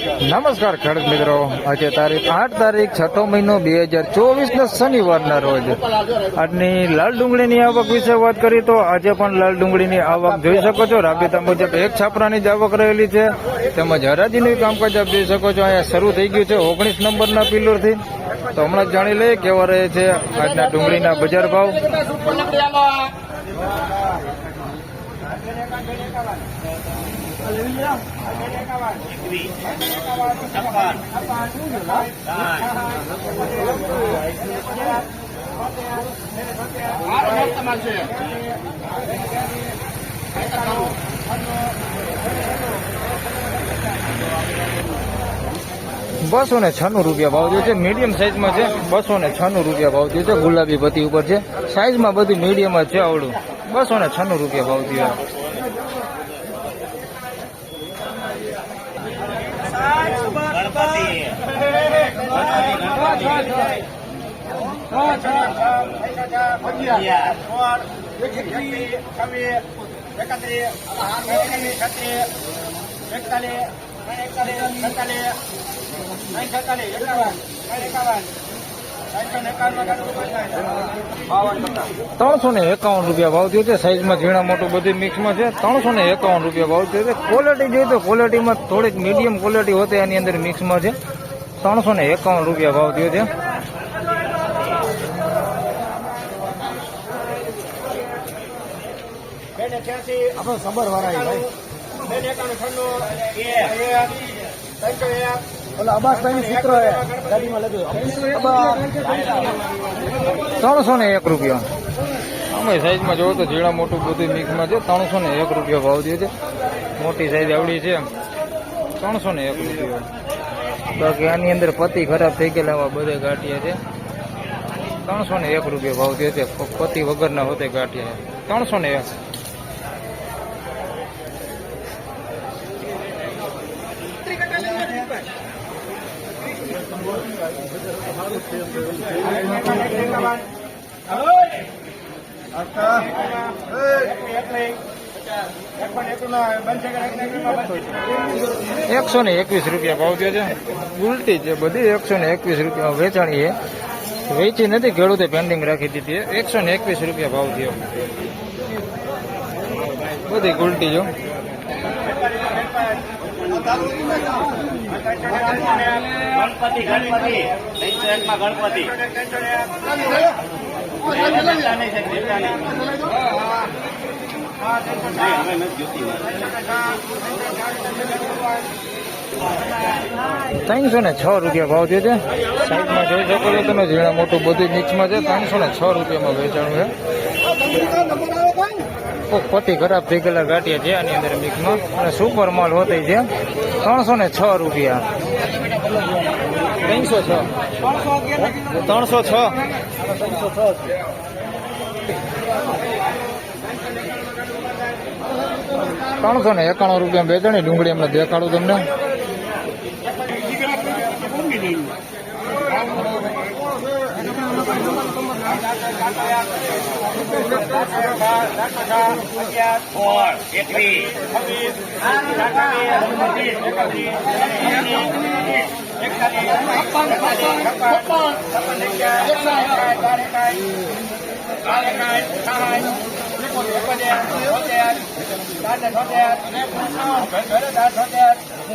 નમસ્કાર ખેડૂત મિત્રો, આજે તારીખ 8 તારીખ 6 મહિનો 2024 શનિવારના રોજ આજની લાલ ડુંગળીની આવક વિશે વાત કરી તો આજે પણ લાલ ડુંગળીની આવક જોઈ શકો છો. રાબેતા મુજબ એક છાપરાની જ આવક રહેલી છે, તેમજ હરાજીનું કામકાજ આપ જોઈ શકો છો. અહીંયા શરૂ થઈ ગયું છે 19 નંબરના પિલ્લરથી. તો હમણાં જ જાણી લઈએ કેવા રહે છે આજના ડુંગળીના બજાર ભાવ. ₹296 ભાવ થયો છે. મીડિયમ સાઈઝમાં છે. ₹296 ભાવ થયો છે. ગુલાબી પત્તી ઉપર છે. સાઈઝમાં બધી મીડિયમ જ છે. આવડું ₹296 ભાવ થયો. ₹351 ભાવ થયો છે. સાઈઝમાં ઝીણા મોટું બધું મિક્સમાં છે. ₹351 ભાવ થયો છે. ક્વોલિટી જોઈએ તો ક્વોલિટીમાં થોડીક મીડિયમ ક્વોલિટી હોતી એની અંદર મિક્સમાં છે. ₹351 ભાવ થયો છે. સબર વાળા ભાઈ અબાસભાઈ સૂત્ર ગાડીમાં લખ્યું ₹301. અમે સાઈઝમાં જોવો તો ઝીણા મોટું બધું મિક્સમાં છે. ₹301 ભાવ થયો છે. મોટી સાઈઝ આવડી છે. ₹301. બાકી આની અંદર પત્તી ખરાબ થઈ ગયેલા બધા ગાંઠિયા છે. ₹301 ભાવ થયો છે. પત્તી વગરના હોતે ગાંઠિયા 301. ₹121 ભાવ થયો છે. ઉલટી છે બધી. ₹121 વેચાણી છે. વેચી નથી, ખેડૂતે પેન્ડિંગ રાખી દીધી. ₹121 ભાવ થયો. બધી ઉલટી જો. ગણપતિ ગણપતિ ₹306 ભાવ થયો છે. સાઈડમાં જોઈ શકો છો તમે, ઝીણા મોટું બધું મિક્સમાં છે. ₹306 વેચાણું છે. પત્તી ખરાબ થઈ ગયેલા ગાંઠિયા છે આની અંદર મિક્સમાં, અને સુપર માલ હોતી છે. ₹306. 306. ₹391 વેચાણી ડુંગળી એમને દેખાડું તમને.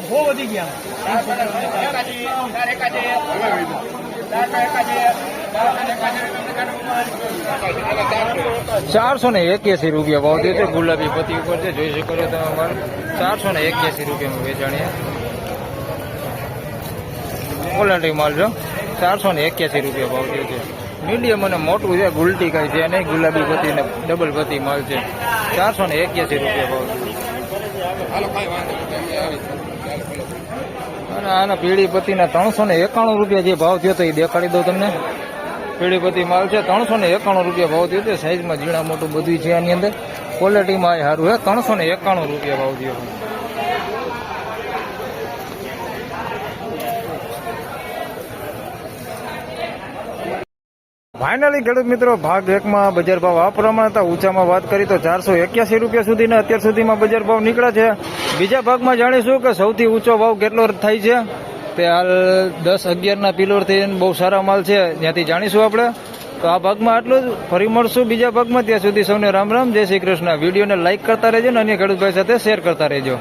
બહુ વધી ગયા. ₹481 ભાવ થયો છે. ગુલાબી પત્તી ઉપર છે, જોઈ શકો છો તમે. અમારે ₹481 વેચાણી. ક્વોલિટી માલ જો. ₹481 ભાવ થયો છે. મીડિયમ અને મોટું છે. ગુલટી કાંઈ છે નહીં. ગુલાબી પત્તી ને ડબલ પત્તી માલ છે. ₹481 ભાવ થયો. અને આના પીળી પત્તીના ₹391 જે ભાવ થયો તો એ દેખાડી દઉં તમને. પીળી પત્તી માલ છે. ₹391 ભાવ થયો છે. સાઈઝમાં ઝીણા મોટું બધું છે આની અંદર. ક્વોલિટીમાં સારું છે. ₹391 ભાવ થયો. ફાઇનલી ખેડૂત મિત્રો ભાગ એકમાં બજાર ભાવ આ પ્રમાણે હતા. ઊંચામાં વાત કરી તો 481 રૂપિયા સુધીના અત્યાર સુધીમાં બજાર ભાવ નીકળ્યા છે. બીજા ભાગમાં જાણીશું કે સૌથી ઊંચો ભાવ કેટલો થાય છે. તે હાલ 10-11 પિલોરથી બહુ સારા માલ છે, ત્યાંથી જાણીશું આપણે. તો આ ભાગમાં આટલું જ. ફરી મળશું બીજા ભાગમાં. ત્યાં સુધી સૌને રામ રામ, જય શ્રી કૃષ્ણ. વિડીયોને લાઇક કરતા રહેજો અને અન્ય ખેડૂત ભાઈ સાથે શેર કરતા રહેજો.